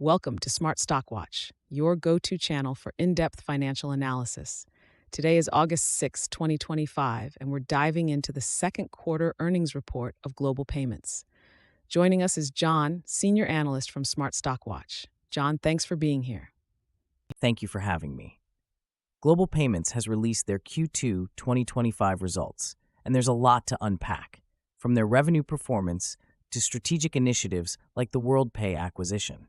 Welcome to Smart Stock Watch, your go-to channel for in-depth financial analysis. Today is August 6, 2025, and we're diving into the second quarter earnings report of Global Payments. Joining us is John, senior analyst from Smart Stock Watch. John, thanks for being here. Thank you for having me. Global Payments has released their Q2 2025 results, and there's a lot to unpack, from their revenue performance to strategic initiatives like the Worldpay acquisition.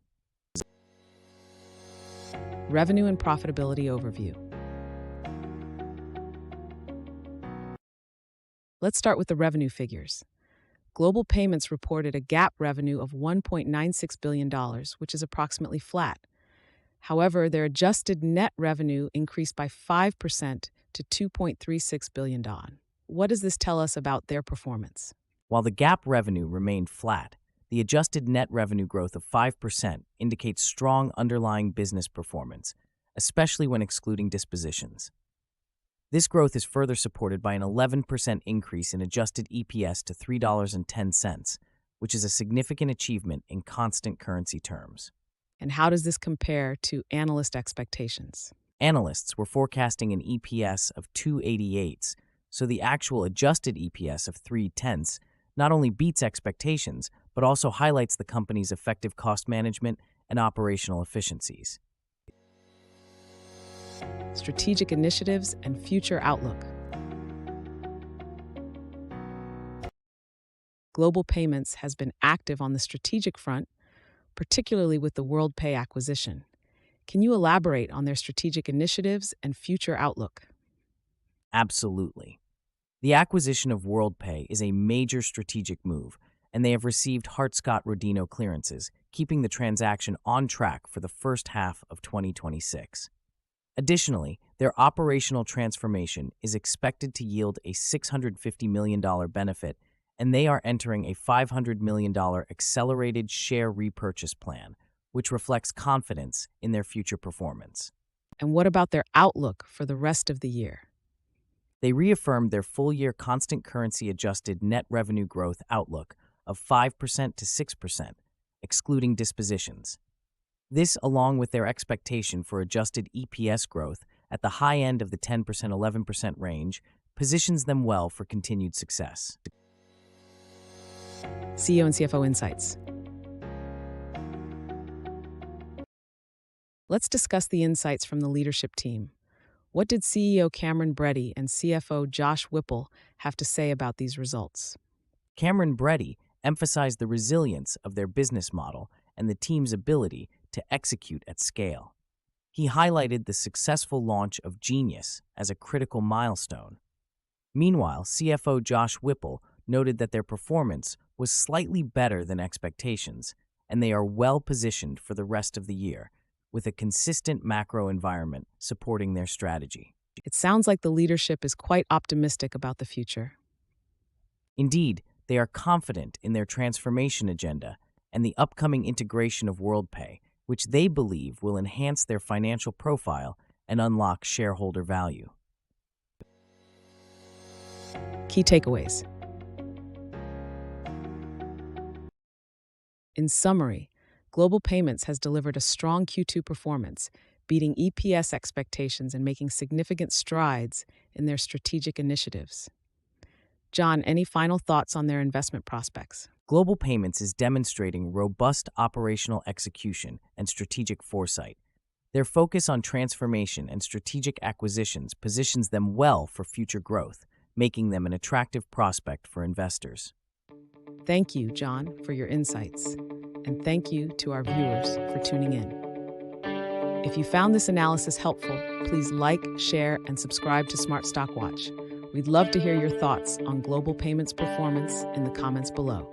Revenue and profitability overview. Let's start with the revenue figures. Global Payments reported a GAAP revenue of $1.96 billion, which is approximately flat. However, their adjusted net revenue increased by 5% to $2.36 billion. What does this tell us about their performance? While the GAAP revenue remained flat, the adjusted net revenue growth of 5% indicates strong underlying business performance, especially when excluding dispositions. This growth is further supported by an 11% increase in adjusted EPS to $3.10, which is a significant achievement in constant currency terms. And how does this compare to analyst expectations? Analysts were forecasting an EPS of 2.88, so the actual adjusted EPS of 3.10 not only beats expectations, but also highlights the company's effective cost management and operational efficiencies. Strategic initiatives and future outlook. Global Payments has been active on the strategic front, particularly with the Worldpay acquisition. Can you elaborate on their strategic initiatives and future outlook? Absolutely. The acquisition of Worldpay is a major strategic move, and they have received Hart-Scott-Rodino clearances, keeping the transaction on track for the first half of 2026. Additionally, their operational transformation is expected to yield a $650 million benefit, and they are entering a $500 million accelerated share repurchase plan, which reflects confidence in their future performance. And what about their outlook for the rest of the year? They reaffirmed their full-year constant currency adjusted net revenue growth outlook of 5% to 6%, excluding dispositions. This, along with their expectation for adjusted EPS growth at the high end of the 10%-11% range, positions them well for continued success. CEO and CFO insights. Let's discuss the insights from the leadership team. What did CEO Cameron Bready and CFO Josh Whipple have to say about these results? Cameron Bready emphasized the resilience of their business model and the team's ability to execute at scale. He highlighted the successful launch of Genius as a critical milestone. Meanwhile, CFO Josh Whipple noted that their performance was slightly better than expectations, and they are well positioned for the rest of the year, with a consistent macro environment supporting their strategy. It sounds like the leadership is quite optimistic about the future. Indeed, they are confident in their transformation agenda and the upcoming integration of Worldpay, which they believe will enhance their financial profile and unlock shareholder value. Key takeaways. In summary, Global Payments has delivered a strong Q2 performance, beating EPS expectations and making significant strides in their strategic initiatives. John, any final thoughts on their investment prospects? Global Payments is demonstrating robust operational execution and strategic foresight. Their focus on transformation and strategic acquisitions positions them well for future growth, making them an attractive prospect for investors. Thank you, John, for your insights. And thank you to our viewers for tuning in. If you found this analysis helpful, please like, share, and subscribe to Smart Stock Watch. We'd love to hear your thoughts on Global Payments performance in the comments below.